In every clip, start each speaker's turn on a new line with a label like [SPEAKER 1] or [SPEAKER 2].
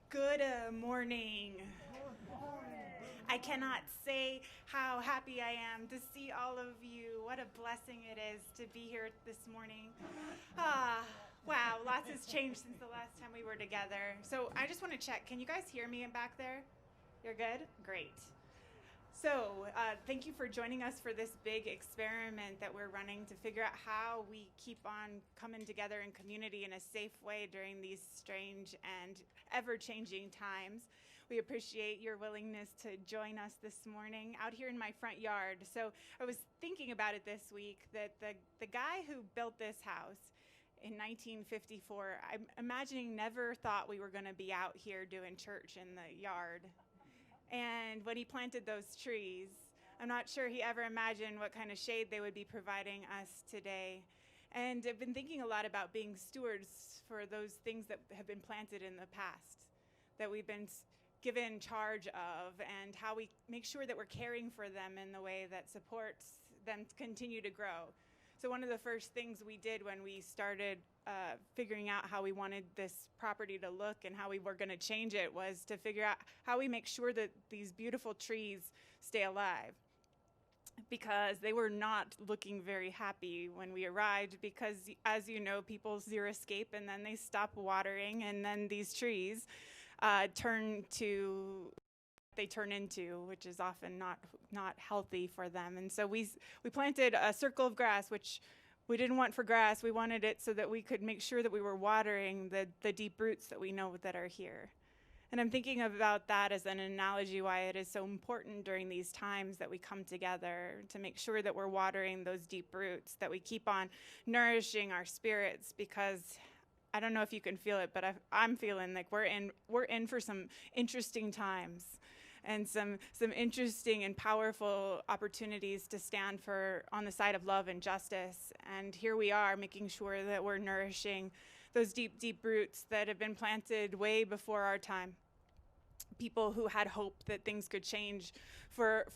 [SPEAKER 1] Good morning. I cannot say how happy I am to see all of you. What a blessing it is to be here this morning. Wow, lots has changed since the last time we were together. So I just want to check, can you guys hear me back there? You're good? Great. So thank you for joining us for this big experiment that we're running to figure out how we keep on coming together in community in a safe way during these strange and ever-changing times. We appreciate your willingness to join us this morning out here in my front yard. So I was thinking about it this week that the guy who built this house in 1954, I'm imagining never thought we were going to be out here doing church in the yard. And when he planted those trees, I'm not sure he ever imagined what kind of shade they would be providing us today. And I've been thinking a lot about being stewards for those things that have been planted in the past, that we've been given charge of, and how we make sure that we're caring for them in the way that supports them to continue to grow. So one of the first things we did when we started figuring out how we wanted this property to look and how we were going to change it was to figure out how we make sure that these beautiful trees stay alive. Because they were not looking very happy when we arrived, because as you know, people zero escape and then they stop watering, and then these trees turn into, which is often not healthy for them. And so we planted a circle of grass, which we didn't want for grass. We wanted it so that we could make sure that we were watering the deep roots that we know that are here. And I'm thinking about that as an analogy why it is so important during these times that we come together to make sure that we're watering those deep roots, that we keep on nourishing our spirits, because I don't know if you can feel it, but I'm feeling like we're in for some interesting times and some interesting and powerful opportunities to stand on the side of love and justice. And here we are making sure that we're nourishing those deep, deep roots that have been planted way before our time. People who had hope that things could change for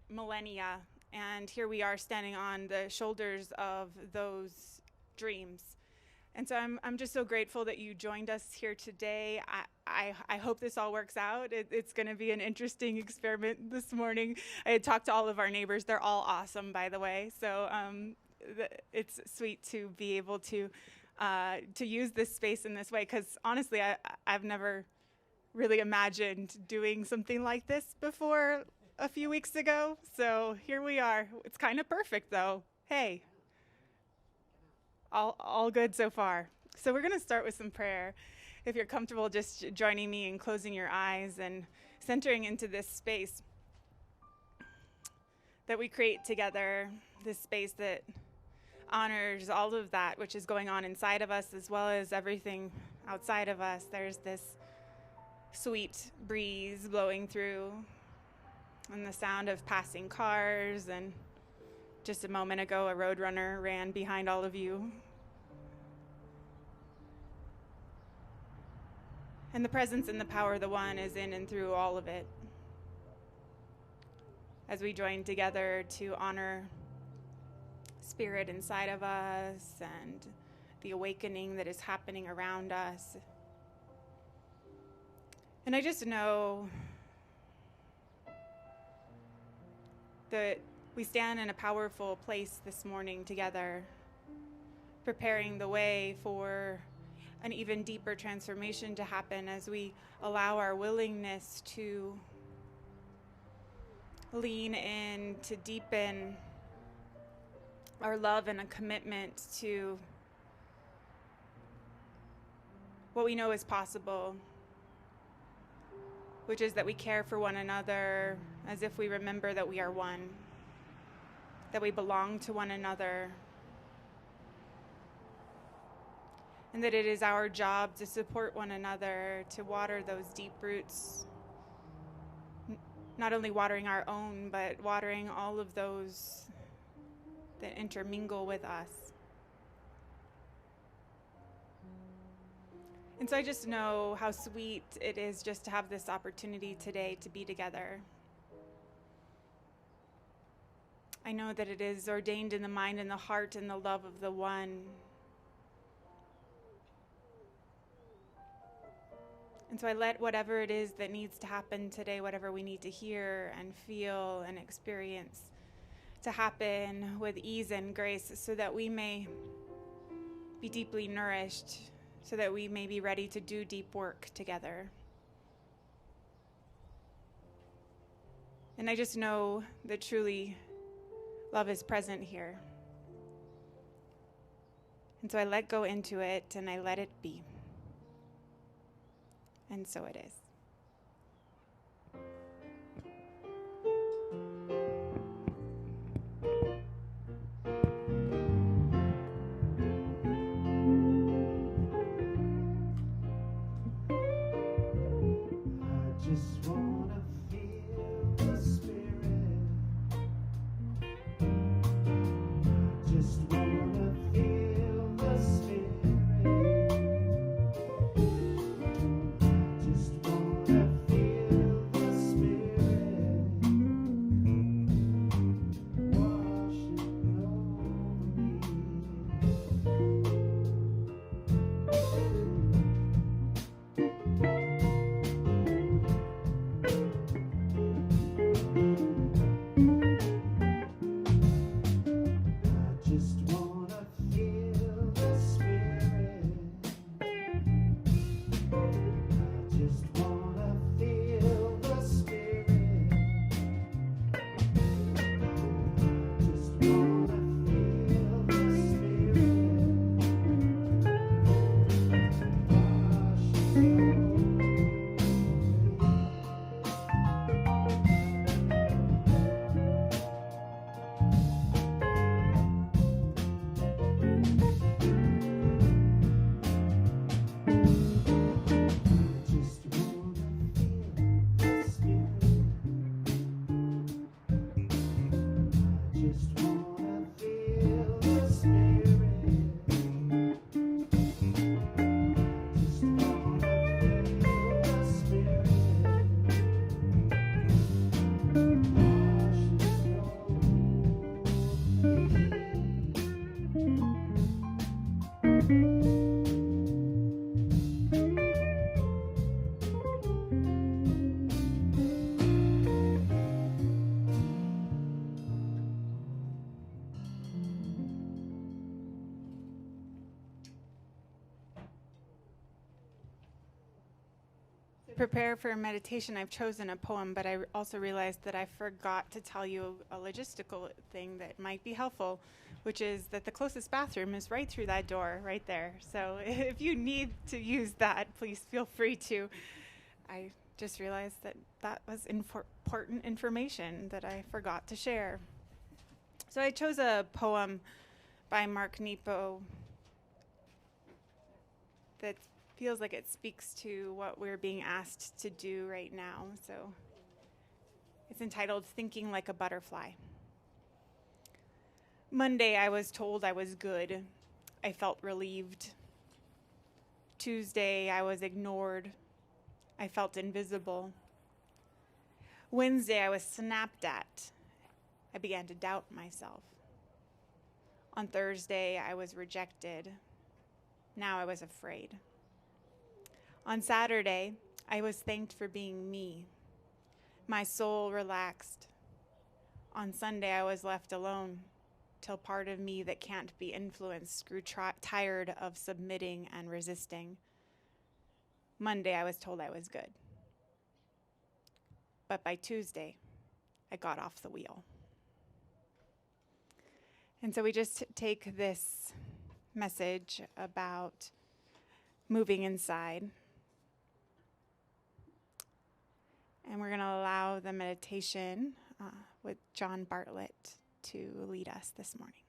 [SPEAKER 1] millennia. And here we are standing on the shoulders of those dreams. And so I'm just so grateful that you joined us here today. I hope this all works out. It's going to be an interesting experiment this morning. I had talked to all of our neighbors. They're all awesome, by the way. So it's sweet to be able to use this space in this way, because honestly, I've never really imagined doing something like this before a few weeks ago. So here we are. It's kind of perfect, though. Hey, all good so far. So we're going to start with some prayer. If you're comfortable just joining me in closing your eyes and centering into this space that we create together, this space that honors all of that which is going on inside of us as well as everything outside of us. There's this sweet breeze blowing through and the sound of passing cars, and just a moment ago a roadrunner ran behind all of you. And the presence and the power of the One is in and through all of it. As we join together to honor Spirit inside of us and the awakening that is happening around us. And I just know that we stand in a powerful place this morning together, preparing the way for an even deeper transformation to happen as we allow our willingness to lean in, to deepen our love and a commitment to what we know is possible, which is that we care for one another as if we remember that we are one, that we belong to one another, and that it is our job to support one another, to water those deep roots, not only watering our own, but watering all of those that intermingle with us. And so I just know how sweet it is just to have this opportunity today to be together. I know that it is ordained in the mind and the heart and the love of the One. And so I let whatever it is that needs to happen today, whatever we need to hear and feel and experience, to happen with ease and grace, so that we may be deeply nourished, so that we may be ready to do deep work together. And I just know that truly love is present here. And so I let go into it and I let it be. And so it is.
[SPEAKER 2] Just wanna feel
[SPEAKER 1] Prepare for meditation, I've chosen a poem, but I also realized that I forgot to tell you a logistical thing that might be helpful, which is that the closest bathroom is right through that door right there. So if you need to use that, please feel free to. I just realized that that was important information that I forgot to share. So I chose a poem by Mark Nepo that feels like it speaks to what we're being asked to do right now. So it's entitled Thinking Like a Butterfly. Monday, I was told I was good. I felt relieved. Tuesday, I was ignored. I felt invisible. Wednesday, I was snapped at. I began to doubt myself. On Thursday, I was rejected. Now I was afraid. On Saturday, I was thanked for being me. My soul relaxed. On Sunday, I was left alone till part of me that can't be influenced grew tired of submitting and resisting. Monday, I was told I was good. But by Tuesday, I got off the wheel. And so we just take this message about moving inside, and we're going to allow the meditation with John Bartlett to lead us this morning.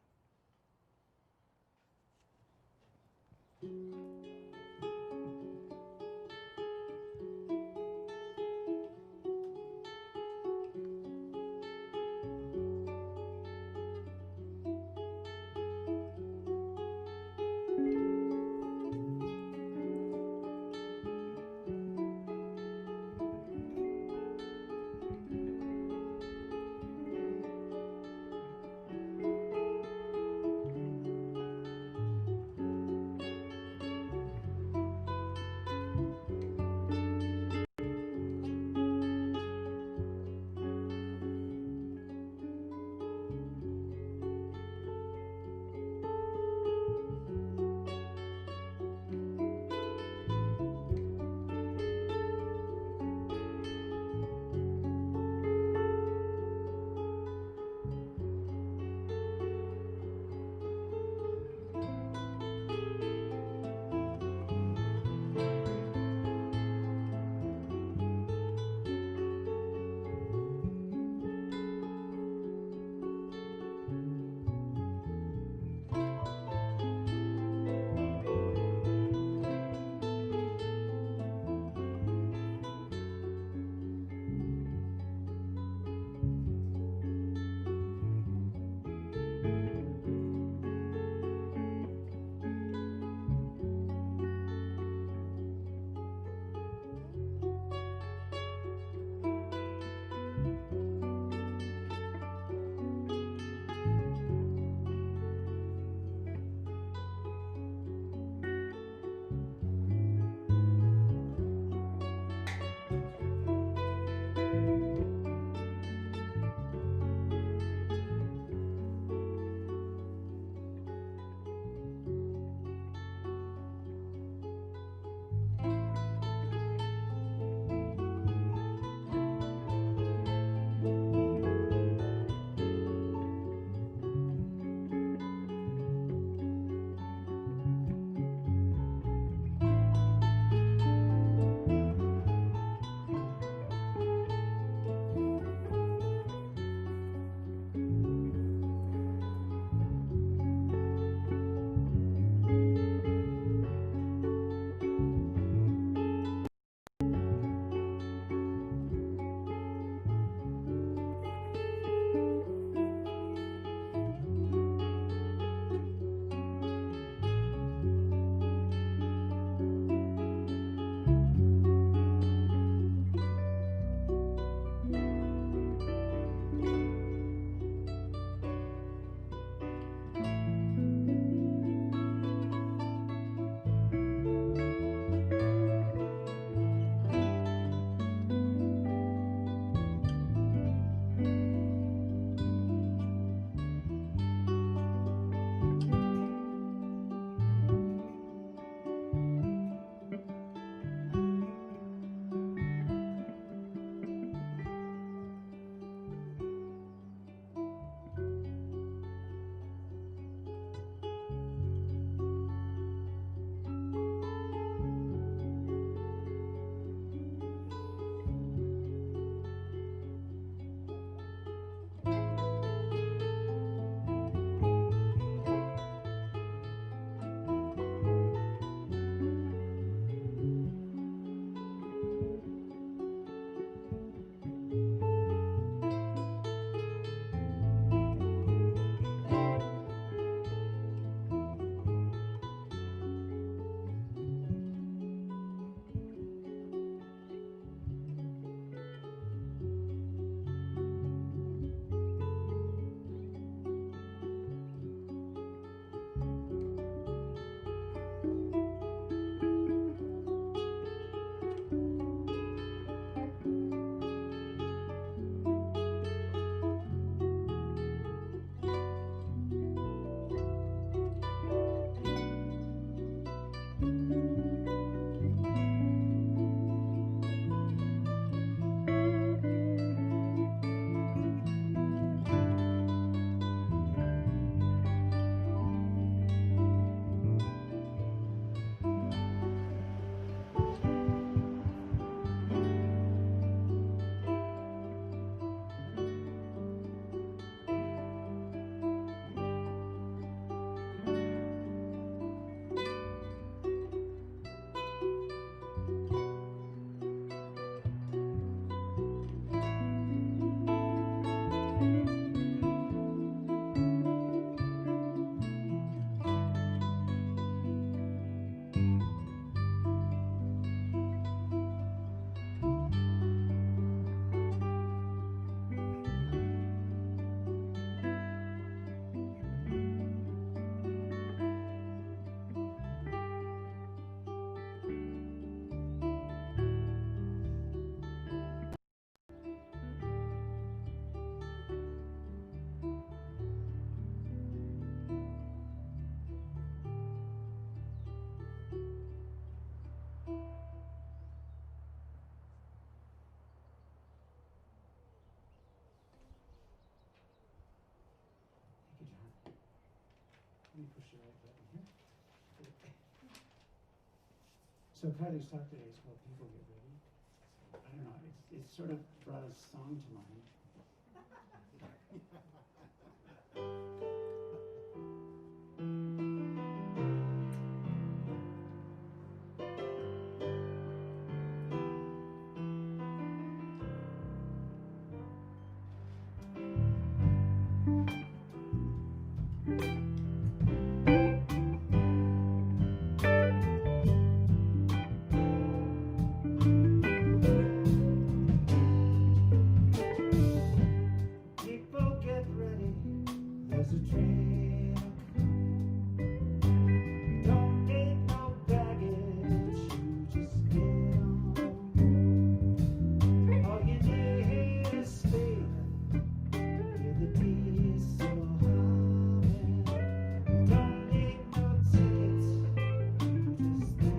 [SPEAKER 2] me push the right button here. So Kylie's talk today is called People Get Ready. So, I don't know, it's sort of brought a song to mind. People get ready, there's a train coming. Don't need no baggage, you just get on. All you need is speed, hear the diesel humming. Don't need no tickets, you just stay.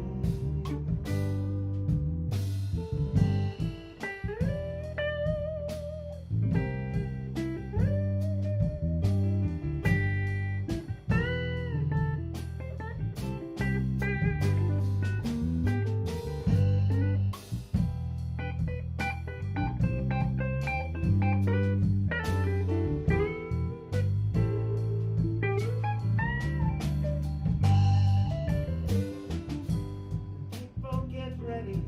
[SPEAKER 2] People get ready,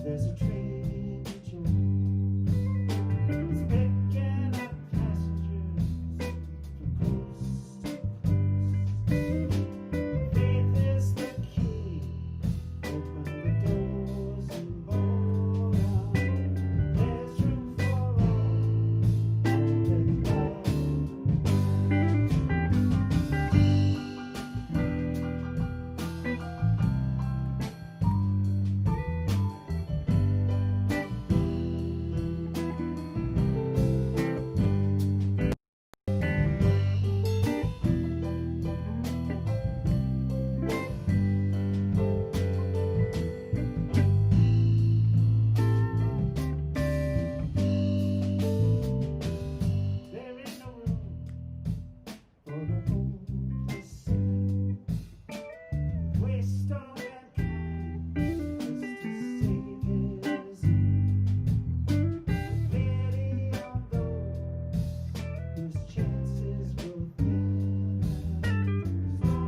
[SPEAKER 2] there's a train to join. It's picking up passengers from coast to coast. Faith is the key, open the doors and board out. There's room for all, let go. There ain't no room for the hopeless. Waste all mankind just to save his own. Pity on those whose chances will thin. There's no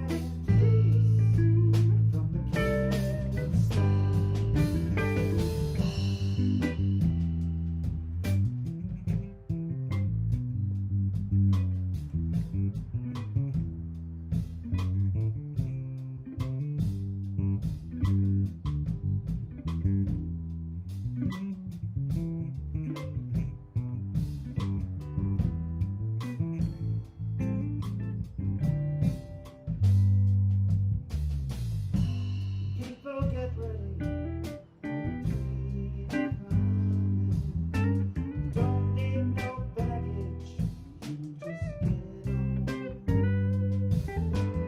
[SPEAKER 2] hiding place from the kingdom's People get ready, train coming. Don't need no baggage, you just get on.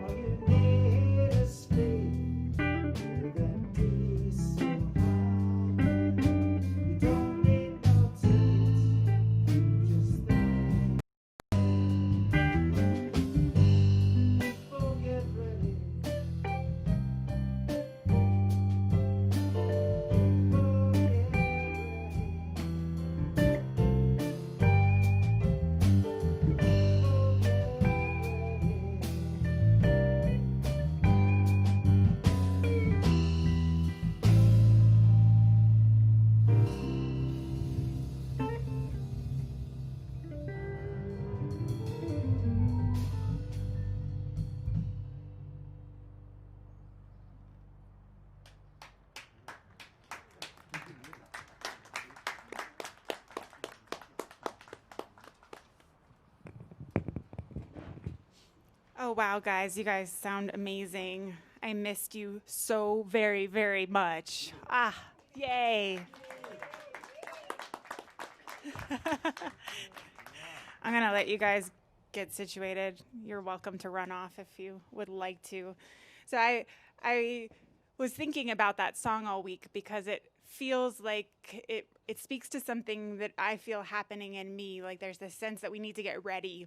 [SPEAKER 2] All you need is speed, hear that diesel humming. You don't need no tickets, you just stay. People get ready.
[SPEAKER 1] Oh, wow, guys, you guys sound amazing. I missed you so very, very much. Ah, yay. I'm going to let you guys get situated. You're welcome to run off if you would like to. So I was thinking about that song all week because it feels like it speaks to something that I feel happening in me. Like there's this sense that we need to get ready.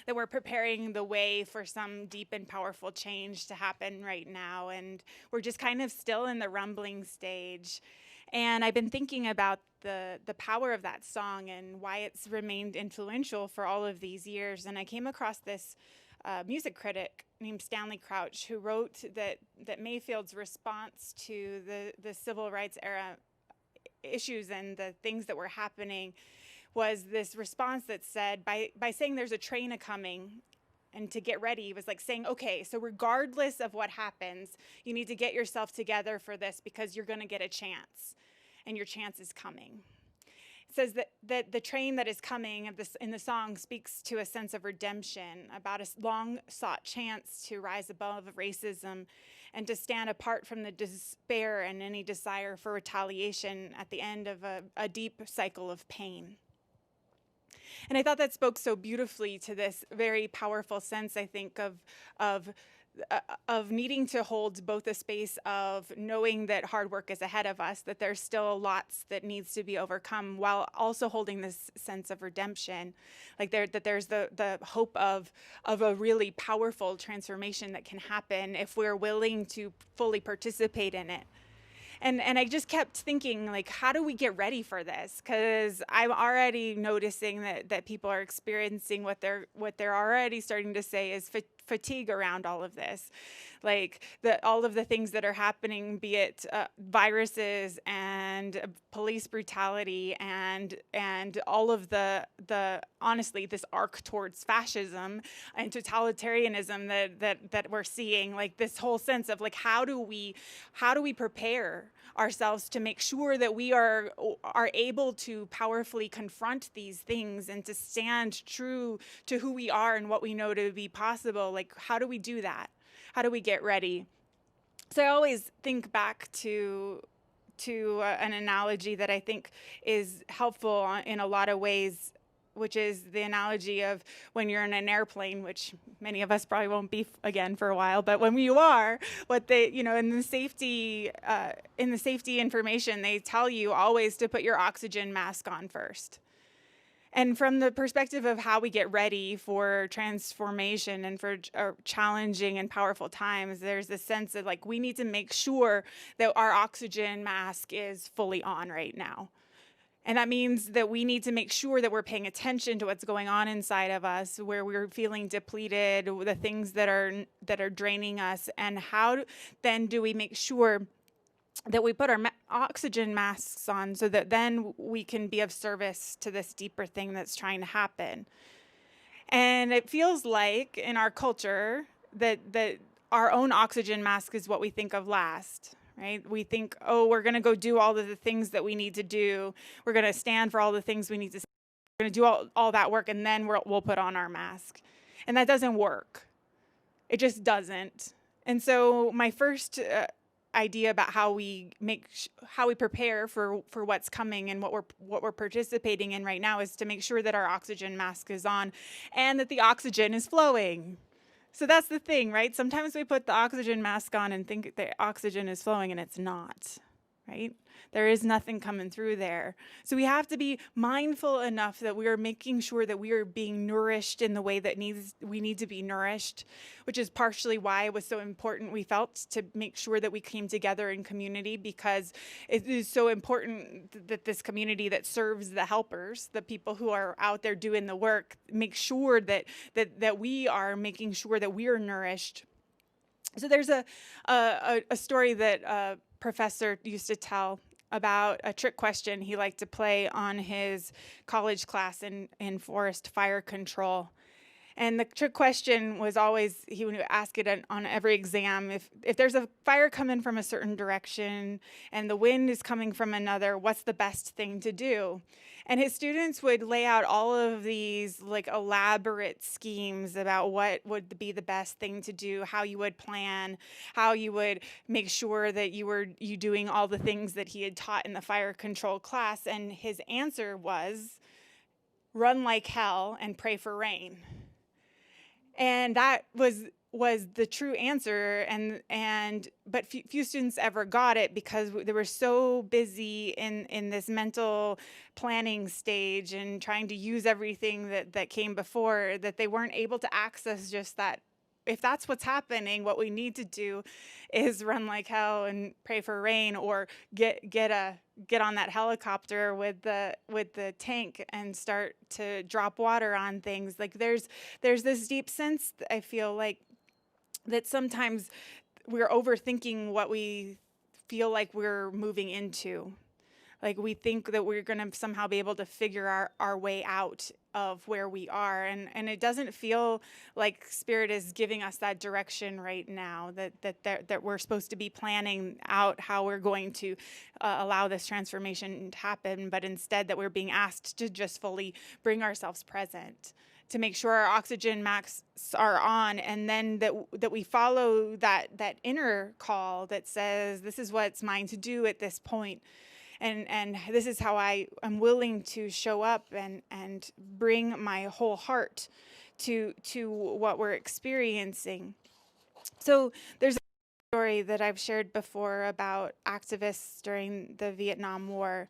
[SPEAKER 1] that we're preparing the way for some deep and powerful change to happen right now. And we're just kind of still in the rumbling stage. And I've been thinking about the power of that song and why it's remained influential for all of these years. And I came across this music critic named Stanley Crouch, who wrote that Mayfield's response to the civil rights era issues and the things that were happening was this response that said, by saying there's a train a-coming and to get ready, he was like saying, okay, so regardless of what happens, you need to get yourself together for this because you're going to get a chance, and your chance is coming. It says that the train that is coming in the song speaks to a sense of redemption, about a long-sought chance to rise above racism and to stand apart from the despair and any desire for retaliation at the end of a deep cycle of pain. And I thought that spoke so beautifully to this very powerful sense, I think, of needing to hold both a space of knowing that hard work is ahead of us, that there's still lots that needs to be overcome, while also holding this sense of redemption, like that there's the hope of a really powerful transformation that can happen if we're willing to fully participate in it. And I just kept thinking, like, how do we get ready for this? Because I'm already noticing that people are experiencing what they're already starting to say is fatigue around all of this, like all of the things that are happening, be it viruses and police brutality and all of the honestly this arc towards fascism and totalitarianism that we're seeing, like this whole sense of like how do we prepare ourselves to make sure that we are able to powerfully confront these things and to stand true to who we are and what we know to be possible. Like, how do we do that? How do we get ready? So I always think back to an analogy that I think is helpful in a lot of ways, which is the analogy of when you're in an airplane, which many of us probably won't be again for a while, but when you are, what they, in the safety information, they tell you always to put your oxygen mask on first. And from the perspective of how we get ready for transformation and for challenging and powerful times, there's this sense of like we need to make sure that our oxygen mask is fully on right now. And that means that we need to make sure that we're paying attention to what's going on inside of us, where we're feeling depleted, the things that are draining us, and how then do we make sure that we put our oxygen masks on so that then we can be of service to this deeper thing that's trying to happen. And it feels like in our culture that our own oxygen mask is what we think of last, right? We think, oh, we're going to go do all of the things that we need to do. We're going to stand for all the things we need to. We're going to do all that work, and then we'll put on our mask. And that doesn't work. It just doesn't. And so my first idea about how we prepare for what's coming and what we're participating in right now is to make sure that our oxygen mask is on and that the oxygen is flowing. So that's the thing, right? Sometimes we put the oxygen mask on and think the oxygen is flowing, and it's not, right? There is nothing coming through there. So we have to be mindful enough that we are making sure that we are being nourished in the way that we need to be nourished, which is partially why it was so important, we felt, to make sure that we came together in community, because it is so important that this community that serves the helpers, the people who are out there doing the work, make sure that we are making sure that we are nourished. So there's a story that a professor used to tell about a trick question he liked to play on his college class in forest fire control. And the trick question was always, he would ask it on every exam, if there's a fire coming from a certain direction and the wind is coming from another, what's the best thing to do? And his students would lay out all of these like elaborate schemes about what would be the best thing to do, how you would plan, how you would make sure that you doing all the things that he had taught in the fire control class. And his answer was, run like hell and pray for rain. And that was was the true answer, but few students ever got it because they were so busy in this mental planning stage and trying to use everything that came before, that they weren't able to access just that. If that's what's happening, what we need to do is run like hell and pray for rain, or get on that helicopter with the tank and start to drop water on things. Like there's this deep sense, I feel like, that sometimes we're overthinking what we feel like we're moving into. Like we think that we're going to somehow be able to figure our way out of where we are. And it doesn't feel like Spirit is giving us that direction right now, that we're supposed to be planning out how we're going to allow this transformation to happen, but instead that we're being asked to just fully bring ourselves present, to make sure our oxygen masks are on, and then that we follow that inner call that says, this is what's mine to do at this point. And this is how I'm willing to show up and bring my whole heart to what we're experiencing. So there's a story that I've shared before about activists during the Vietnam War.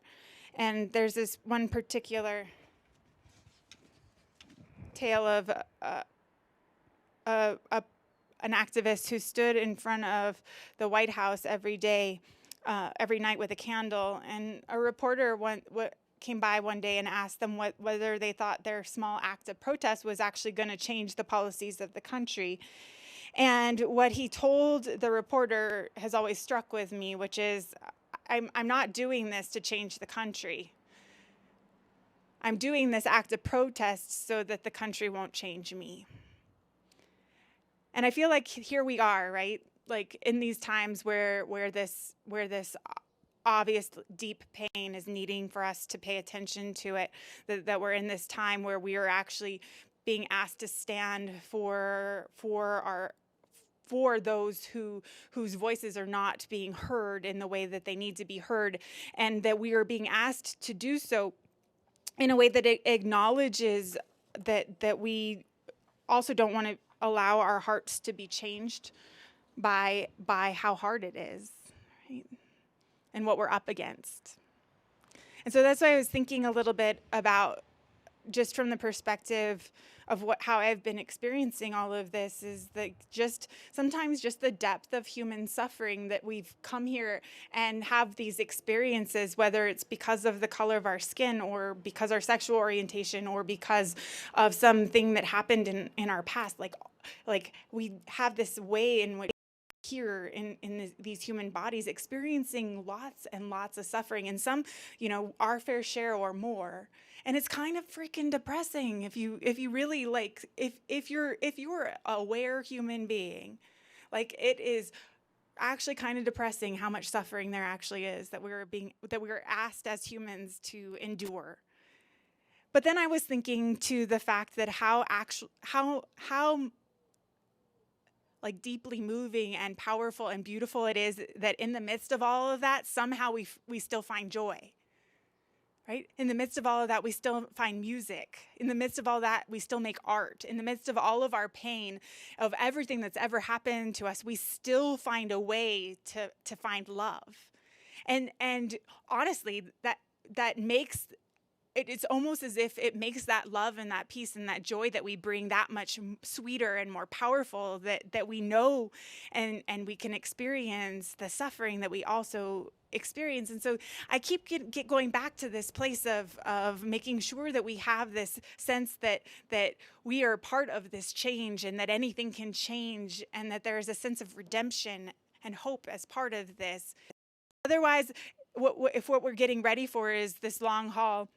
[SPEAKER 1] And there's this one particular tale of an activist who stood in front of the White House every night with a candle, and a reporter came by one day and asked them whether they thought their small act of protest was actually going to change the policies of the country. And what he told the reporter has always struck with me, which is, I'm not doing this to change the country. I'm doing this act of protest so that the country won't change me. And I feel like here we are, right? Like in these times where this obvious deep pain is needing for us to pay attention to it, that we're in this time where we are actually being asked to stand for those whose voices are not being heard in the way that they need to be heard, and that we are being asked to do so in a way that it acknowledges that we also don't want to allow our hearts to be changed by how hard it is, right? And what we're up against. And so that's why I was thinking a little bit about, just from the perspective of how I've been experiencing all of this, is that sometimes just the depth of human suffering, that we've come here and have these experiences, whether it's because of the color of our skin, or because our sexual orientation, or because of something that happened in our past. Like we have this way in which here in these human bodies experiencing lots and lots of suffering, and some, our fair share or more. And it's kind of freaking depressing if you really, like, if you're an aware human being. Like, it is actually kind of depressing how much suffering there actually is that we're asked as humans to endure. But then I was thinking to the fact that how like deeply moving and powerful and beautiful it is that in the midst of all of that, somehow we still find joy, right? In the midst of all of that, we still find music. In the midst of all that, we still make art. In the midst of all of our pain, of everything that's ever happened to us, we still find a way to find love. And honestly, that makes it's almost as if it makes that love and that peace and that joy that we bring that much sweeter and more powerful, that we know and we can experience the suffering that we also experience. And so I keep going back to this place of making sure that we have this sense that we are part of this change, and that anything can change, and that there is a sense of redemption and hope as part of this. Otherwise, if what we're getting ready for is this long haul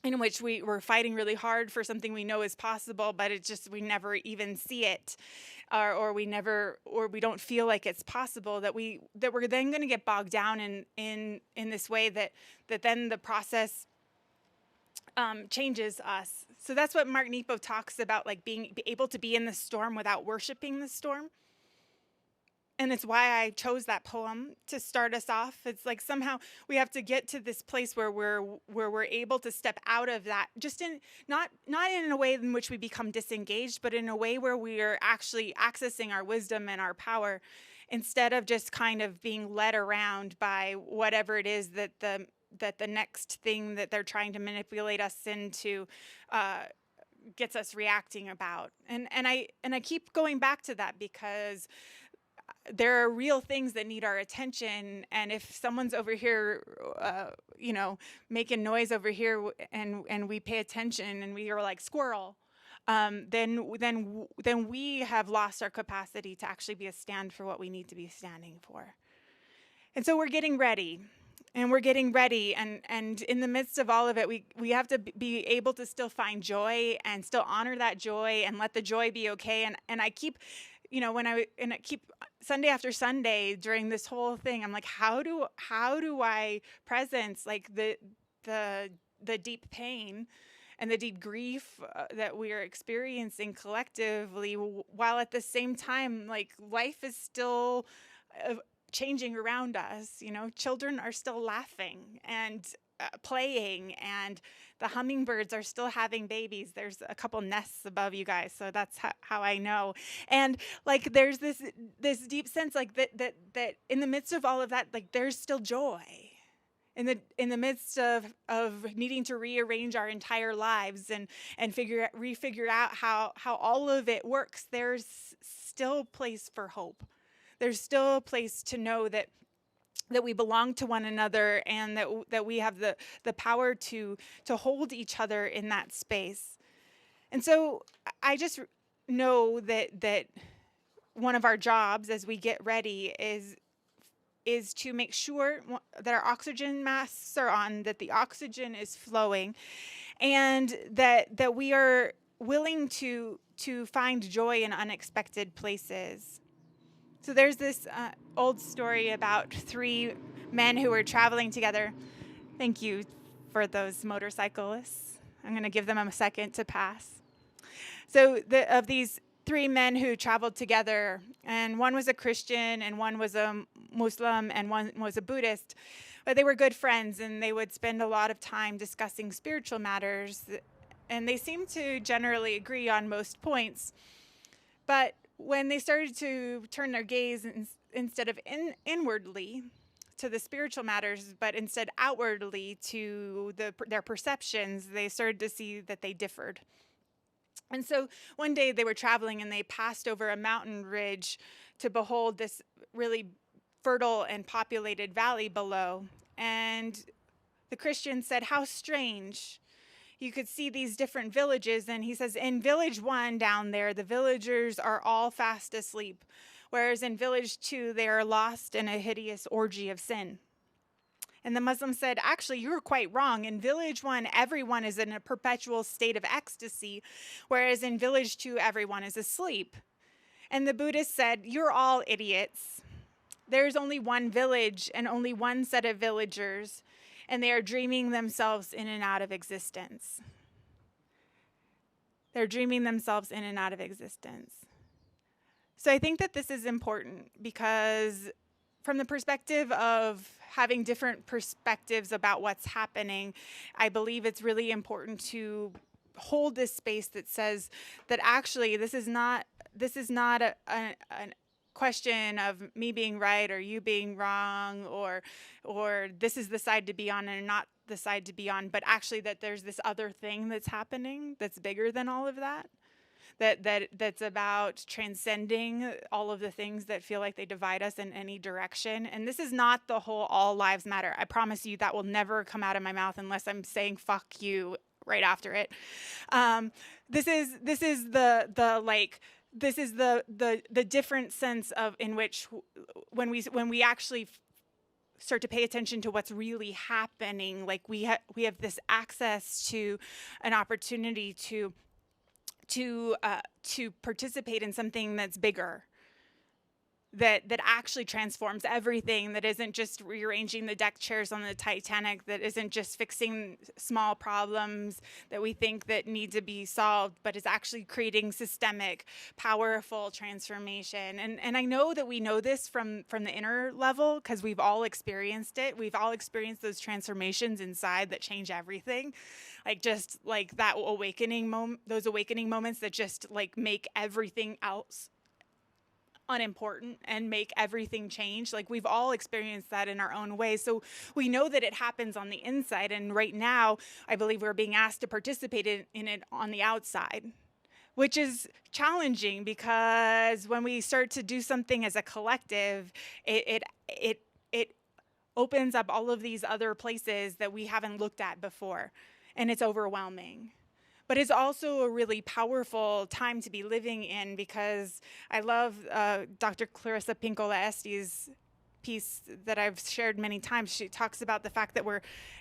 [SPEAKER 1] in which we're fighting really hard for something we know is possible, but we never even see it, or we don't feel like it's possible, that we're then going to get bogged down in this way that then the process changes us. So that's what Mark Nepo talks about, like being able to be in the storm without worshiping the storm. and it's why I chose that poem to start us off. It's like somehow we have to get to this place where we're able to step out of that, just in not in a way in which we become disengaged, but in a way where we are actually accessing our wisdom and our power, instead of just kind of being led around by whatever it is that the next thing that they're trying to manipulate us into gets us reacting about. And I keep going back to that because there are real things that need our attention, and if someone's over here making noise over here, and we pay attention and we are like squirrel, then we have lost our capacity to actually be a stand for what we need to be standing for. And so we're getting ready. And we're getting ready, and in the midst of all of it, we have to be able to still find joy and still honor that joy and let the joy be okay. And I keep, I keep Sunday after Sunday during this whole thing, I'm like, how do I presence like the deep pain and the deep grief that we are experiencing collectively, while at the same time, like, life is still changing around us. Children are still laughing and playing, and the hummingbirds are still having babies. There's a couple nests above you guys, so that's how I know. And like, there's this deep sense like that in the midst of all of that, like, there's still joy. In the midst of needing to rearrange our entire lives and refigure out how all of it works, there's still place for hope. There's still a place to know that we belong to one another, and that we have the power to hold each other in that space. And so I just know that one of our jobs as we get ready is to make sure that our oxygen masks are on, that the oxygen is flowing, and that we are willing to find joy in unexpected places. So there's this old story about 3 men who were traveling together. Thank you for those motorcyclists. I'm going to give them a second to pass. So of these 3 men who traveled together, and one was a Christian, and one was a Muslim, and one was a Buddhist, but they were good friends, and they would spend a lot of time discussing spiritual matters, and they seemed to generally agree on most points. But when they started to turn their gaze instead of inwardly to the spiritual matters, but instead outwardly to their perceptions, they started to see that they differed. And so one day they were traveling, and they passed over a mountain ridge to behold this really fertile and populated valley below. And the Christian said, "How strange. You could see these different villages." And he says, in village 1 down there, the villagers are all fast asleep, whereas in village 2, they are lost in a hideous orgy of sin. And the Muslim said, "Actually, you're quite wrong. In village 1, everyone is in a perpetual state of ecstasy, whereas in village 2, everyone is asleep." And the Buddhist said, "You're all idiots. There's only one village and only one set of villagers, and they are dreaming themselves in and out of existence." They're dreaming themselves in and out of existence. So I think that this is important because from the perspective of having different perspectives about what's happening, I believe it's really important to hold this space that says that actually this is not a question of me being right or you being wrong, or this is the side to be on and not the side to be on, but actually that there's this other thing that's happening that's bigger than all of that. That's about transcending all of the things that feel like they divide us in any direction. And this is not the whole all lives matter. I promise you that will never come out of my mouth unless I'm saying fuck you right after it. This is the different sense of in which when we actually start to pay attention to what's really happening, like we have this access to an opportunity to participate in something that's bigger that actually transforms everything, that isn't just rearranging the deck chairs on the Titanic, that isn't just fixing small problems that we think that need to be solved, but is actually creating systemic, powerful transformation. And I know that we know this from the inner level because we've all experienced it. We've all experienced those transformations inside that change everything. Like just like that awakening moment, those awakening moments that just like make everything else unimportant and make everything change. Like we've all experienced that in our own way. So we know that it happens on the inside. And right now, I believe we're being asked to participate in it on the outside, which is challenging because when we start to do something as a collective, it opens up all of these other places that we haven't looked at before. And it's overwhelming. But it's also a really powerful time to be living in because I love Dr. Clarissa Pinkola Estes' piece that I've shared many times. She talks about the fact that we're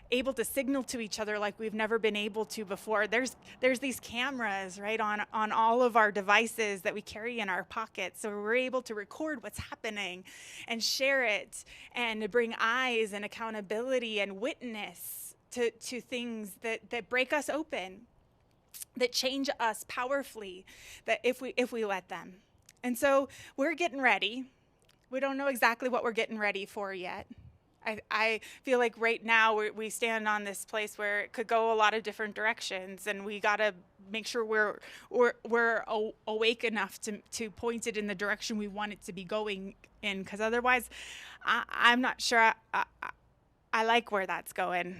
[SPEAKER 1] able to signal to each other like we've never been able to before. There's these cameras, right, on all of our devices that we carry in our pockets. So we're able to record what's happening and share it and bring eyes and accountability and witness to things that break us open, that change us powerfully, that if we let them. And so we're getting ready. We don't know exactly what we're getting ready for yet. I feel like right now we stand on this place where it could go a lot of different directions, and we got to make sure we're awake enough to point it in the direction we want it to be going in, because otherwise I'm not sure I like where that's going.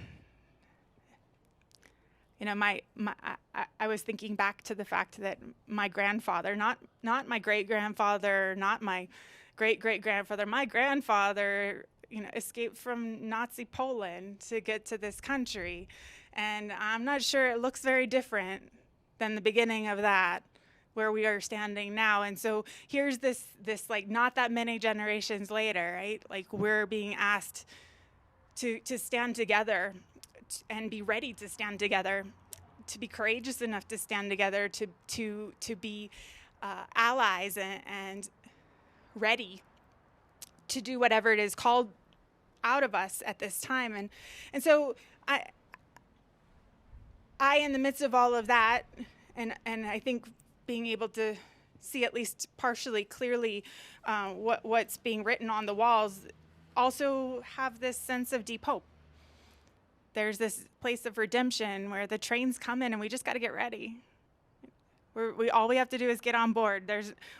[SPEAKER 1] You know, I was thinking back to the fact that my grandfather, not my great-grandfather, not my great-great-grandfather, my grandfather, you know, escaped from Nazi Poland to get to this country. And I'm not sure it looks very different than the beginning of that, where we are standing now. And so here's this like not that many generations later, right? Like we're being asked to stand together and be ready to stand together, to be courageous enough to stand together, to be allies and ready to do whatever it is called out of us at this time. And so I in the midst of all of that, and I think being able to see at least partially clearly what's being written on the walls, also have this sense of deep hope. There's this place of redemption where the train's coming and we just got to get ready. All we have to do is get on board.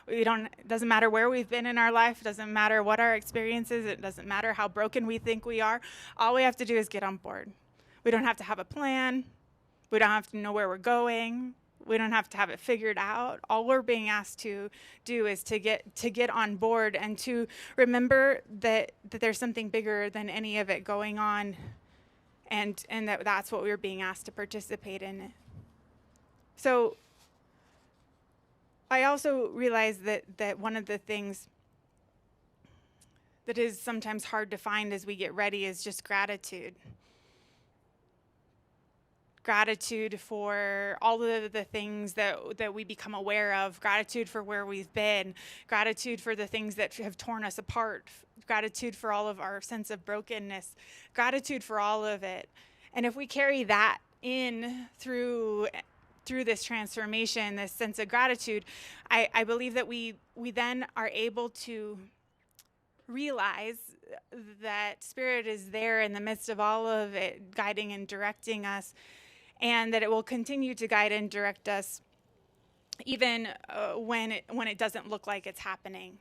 [SPEAKER 1] It doesn't matter where we've been in our life. It doesn't matter what our experience is. It doesn't matter how broken we think we are. All we have to do is get on board. We don't have to have a plan. We don't have to know where we're going. We don't have to have it figured out. All we're being asked to do is to get on board and to remember that there's something bigger than any of it going on. And that's what we were being asked to participate in. So I also realize that one of the things that is sometimes hard to find as we get ready is just gratitude. Gratitude for all of the things that we become aware of, gratitude for where we've been, gratitude for the things that have torn us apart, gratitude for all of our sense of brokenness, gratitude for all of it. And if we carry that in through this transformation, this sense of gratitude, I believe that we then are able to realize that Spirit is there in the midst of all of it, guiding and directing us, and that it will continue to guide and direct us even when it doesn't look like it's happening.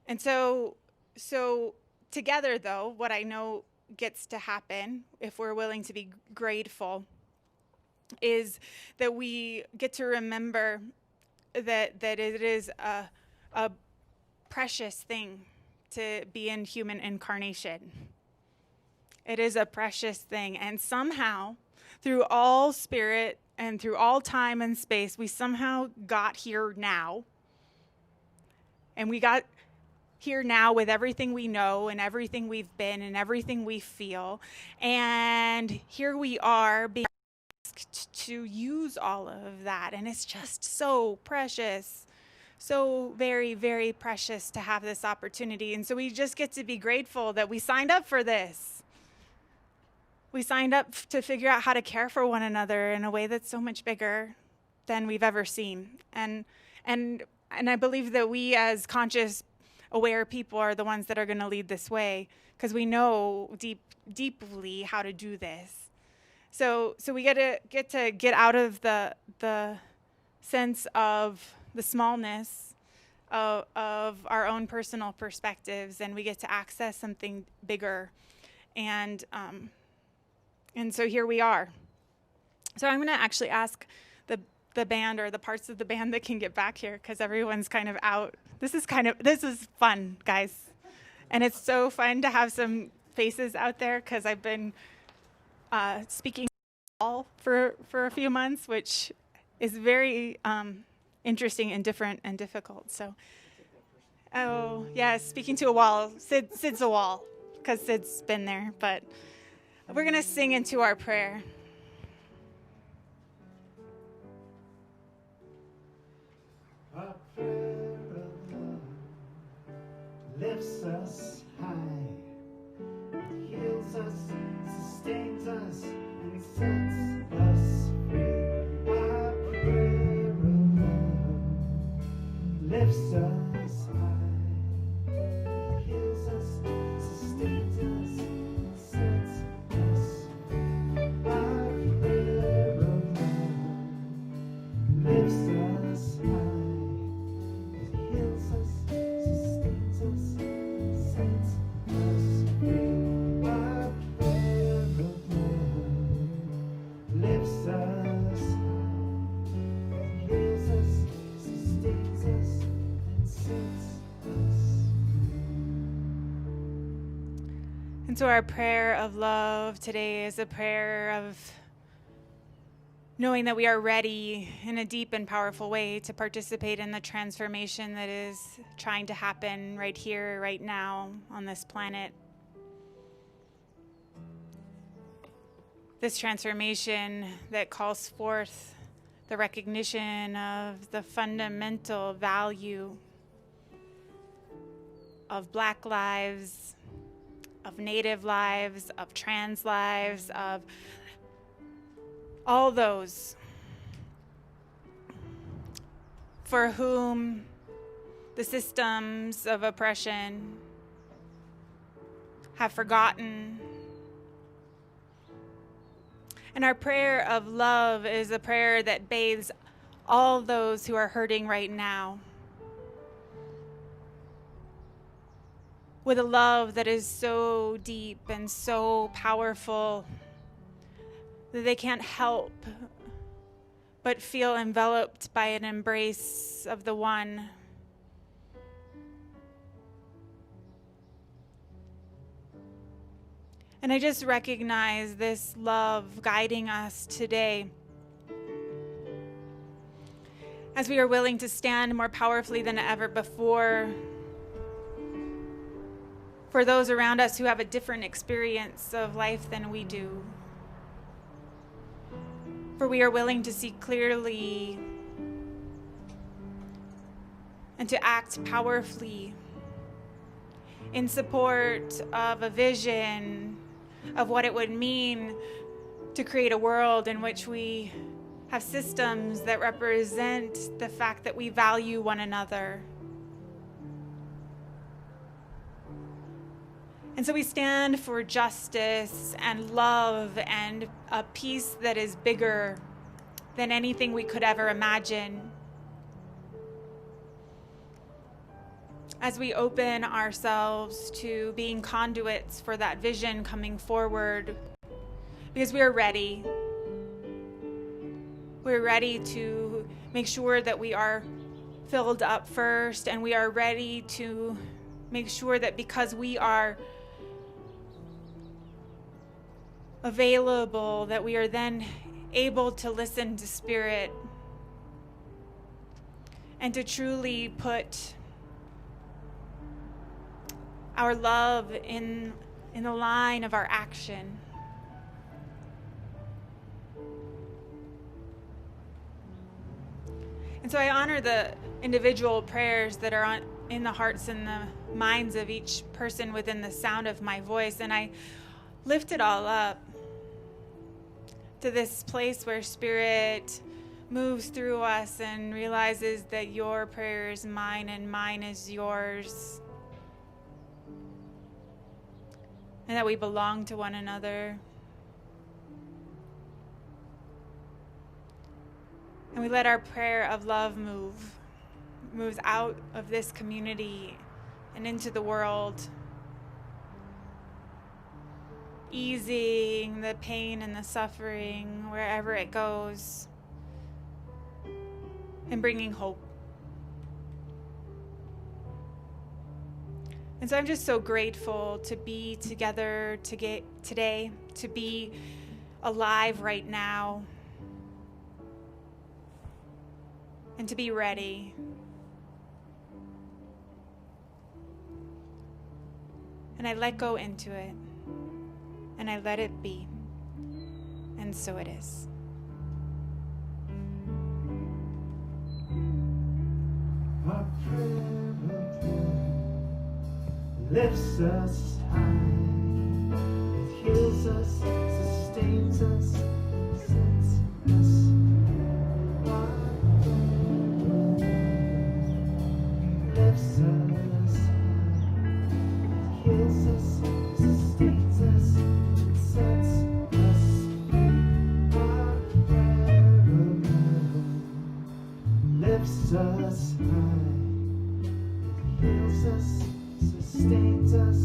[SPEAKER 1] And so together, though, what I know gets to happen, if we're willing to be grateful, is that we get to remember that it is a precious thing to be in human incarnation. It is a precious thing. And somehow, through all spirit and through all time and space, we somehow got here now. And we got here now with everything we know and everything we've been and everything we feel. And here we are being asked to use all of that. And it's just so precious. so very, very precious to have this opportunity. And so we just get to be grateful that we signed up for this. We signed up to figure out how to care for one another in a way that's so much bigger than we've ever seen. And I believe that we as conscious, aware people are the ones that are going to lead this way, because we know deeply how to do this. So we get to get out of the sense of the smallness of our own personal perspectives, and we get to access something bigger. And so here we are. So I'm going to actually ask the band, or the parts of the band that can get back here, because everyone's kind of out. This is fun, guys. And it's so fun to have some faces out there, because I've been speaking all for a few months, which is very interesting and different and difficult. So, oh yeah, speaking to a wall. Sid's a wall, because Sid's been there. But we're gonna sing into our prayer.
[SPEAKER 2] A prayer of love lifts us high, it heals us, sustains us, and sets us free. A prayer of love lifts us high, it heals us, sustains us, and sets us free. A prayer of love lifts us high.
[SPEAKER 1] And so our prayer of love today is a prayer of knowing that we are ready in a deep and powerful way to participate in the transformation that is trying to happen right here, right now, on this planet. This transformation that calls forth the recognition of the fundamental value of Black lives, of Native lives, of trans lives, of all those for whom the systems of oppression have forgotten. And our prayer of love is a prayer that bathes all those who are hurting right now with a love that is so deep and so powerful that they can't help but feel enveloped by an embrace of the One. And I just recognize this love guiding us today as we are willing to stand more powerfully than ever before for those around us who have a different experience of life than we do. For we are willing to see clearly and to act powerfully in support of a vision of what it would mean to create a world in which we have systems that represent the fact that we value one another. And so we stand for justice and love and a peace that is bigger than anything we could ever imagine. As we open ourselves to being conduits for that vision coming forward, because we are ready. We're ready to make sure that we are filled up first, and we are ready to make sure that because we are available, that we are then able to listen to Spirit and to truly put our love in the line of our action. And so I honor the individual prayers that are in the hearts and the minds of each person within the sound of my voice. And I lift it all up to this place where Spirit moves through us and realizes that your prayer is mine and mine is yours. And that we belong to one another. And we let our prayer of love moves out of this community and into the world, easing the pain and the suffering wherever it goes, and bringing hope. And so I'm just so grateful to be together today, to be alive right now, and to be ready. And I let go into it, and I let it be, and so it is.
[SPEAKER 2] Our prayer of love lifts us high. It heals us, sustains us, sets us. Our prayer of love lifts us high. It heals us, sustains us, sets us free. Our prayer of love lifts us high. It heals us, sustains us,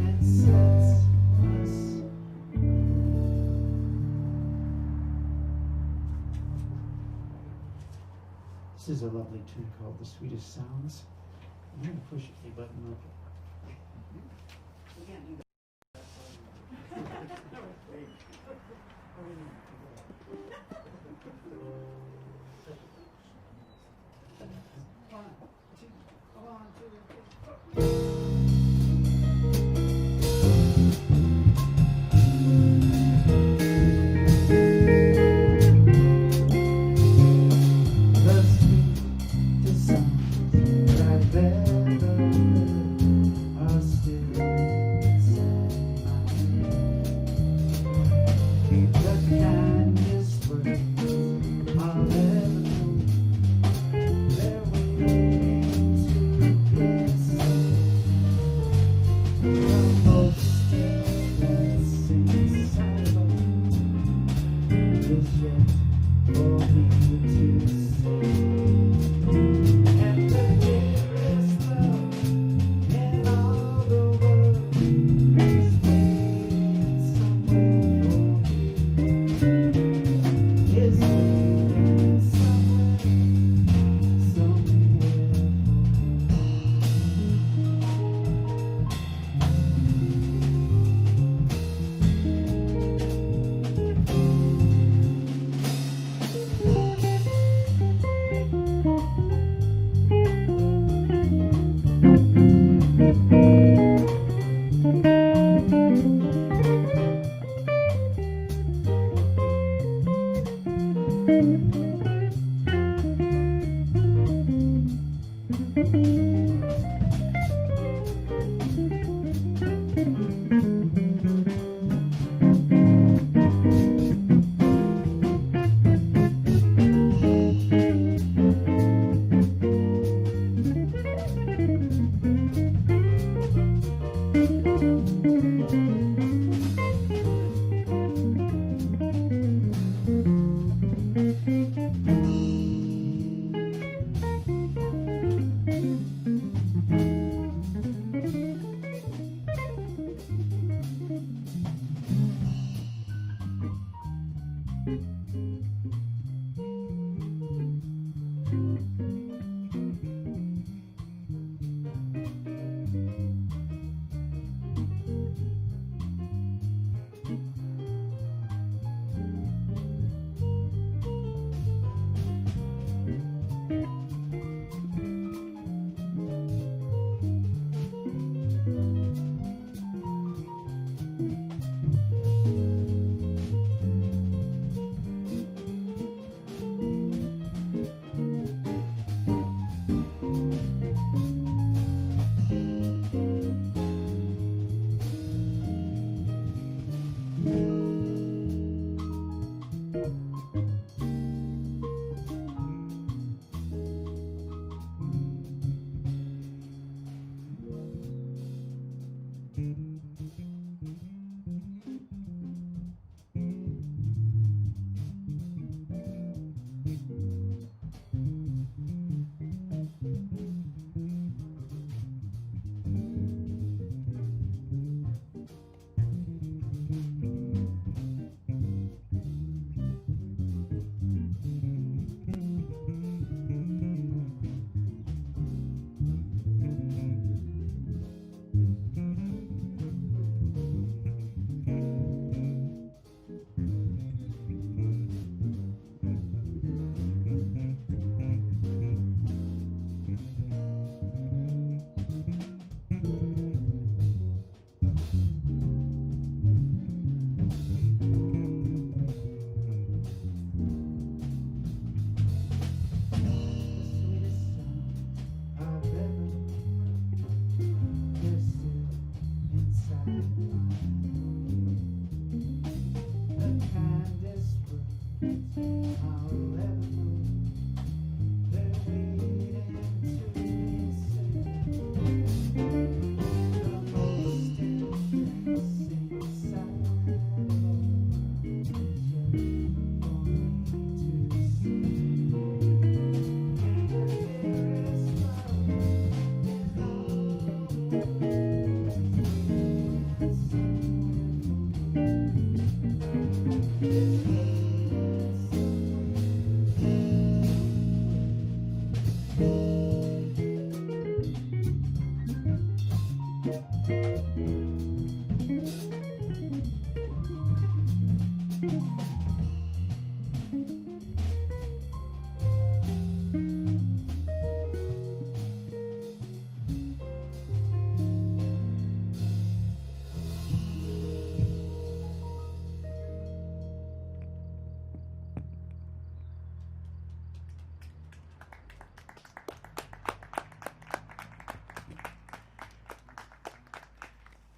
[SPEAKER 2] and sets us. This is a lovely tune called The Sweetest Sounds. I'm going to push a button up. We can't do that. The sweetest sounds I've ever heard.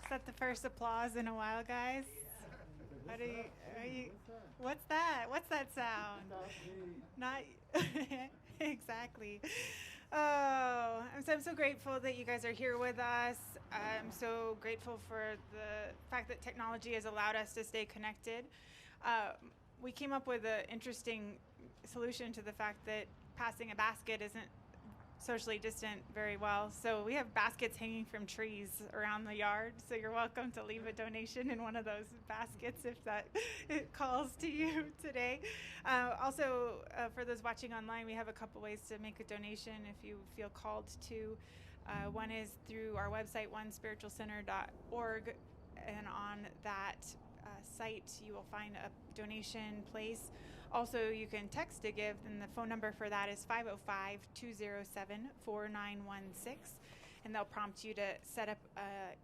[SPEAKER 1] Is that the first applause in a while, guys? What are you, what's that? What's that sound? Not exactly. Oh, I'm so grateful that you guys are here with us. I'm so grateful for the fact that technology has allowed us to stay connected. We came up with an interesting solution to the fact that passing a basket isn't socially distant very well. So we have baskets hanging from trees around the yard. So you're welcome to leave a donation in one of those baskets if that it calls to you today. Also, for those watching online, we have a couple ways to make a donation if you feel called to. One is through our website, onespiritualcenter.org, and on that site you will find a donation place. Also, you can text to give, and the phone number for that is 505-207-4916, and they'll prompt you to set up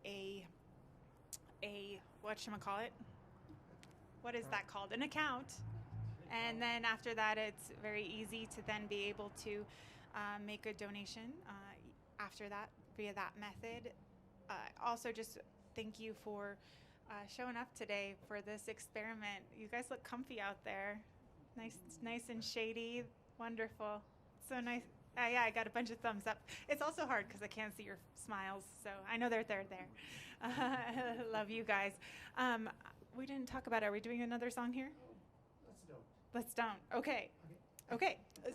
[SPEAKER 1] a whatchamacallit? What is that called? An account. And then after that, it's very easy to then be able to make a donation after that via that method. Also, just thank you for showing up today for this experiment. You guys look comfy out there. Nice and shady. Wonderful. So nice. Yeah, I got a bunch of thumbs up. It's also hard because I can't see your smiles, so I know they're there. Love you guys. We didn't talk about it. Are we doing another song here? Let's don't. Okay.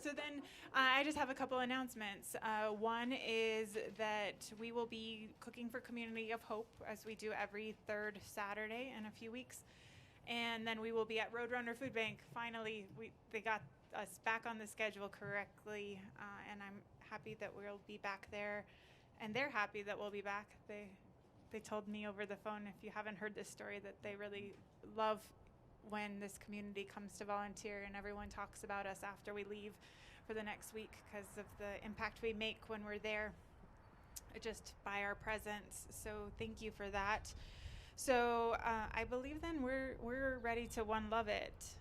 [SPEAKER 1] So then I just have a couple announcements. One is that we will be cooking for Community of Hope as we do every third Saturday in a few weeks. And then we will be at Roadrunner Food Bank. Finally, they got us back on the schedule correctly, and I'm happy that we'll be back there. And they're happy that we'll be back. They told me over the phone, if you haven't heard this story, that they really love when this community comes to volunteer and everyone talks about us after we leave for the next week because of the impact we make when we're there, just by our presence. So thank you for that. So I believe then we're ready to one love it.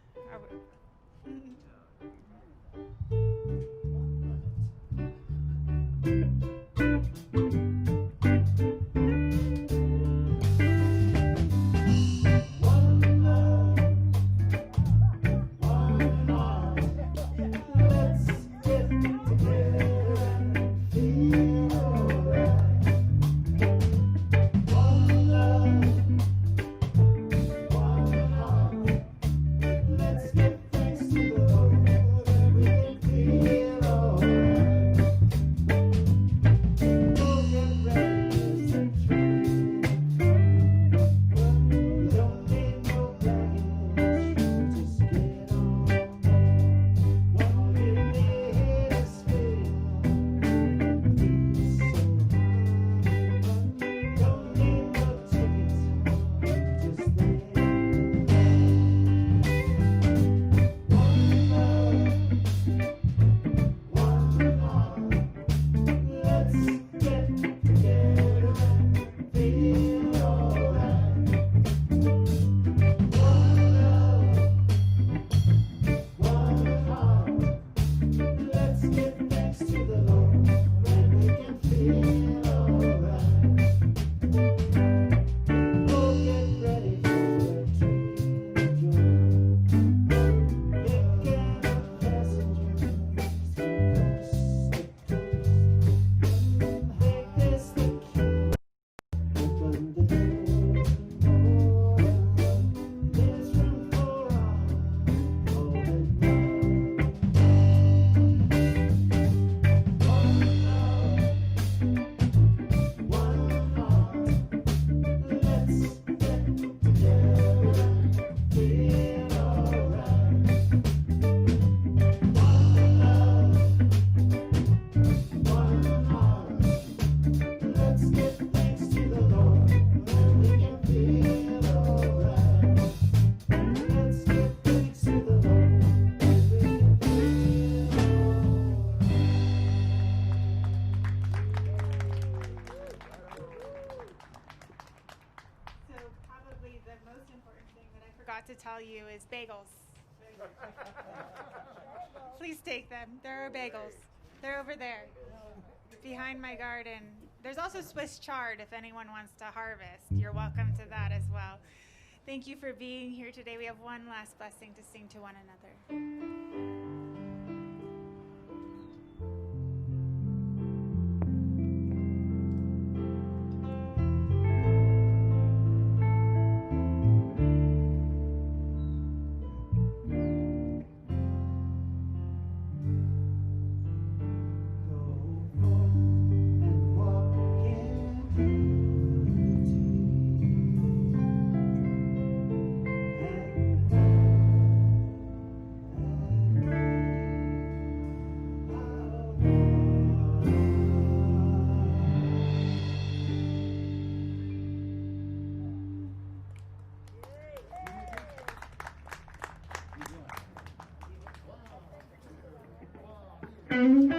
[SPEAKER 2] Let's get thanks to the Lord, everything
[SPEAKER 1] forgot to tell you is bagels. Please take them. There are bagels. They're over there, behind my garden. There's also Swiss chard if anyone wants to harvest. You're welcome to that as well. Thank you for being here today. We have one last blessing to sing to one another.
[SPEAKER 2] Wow.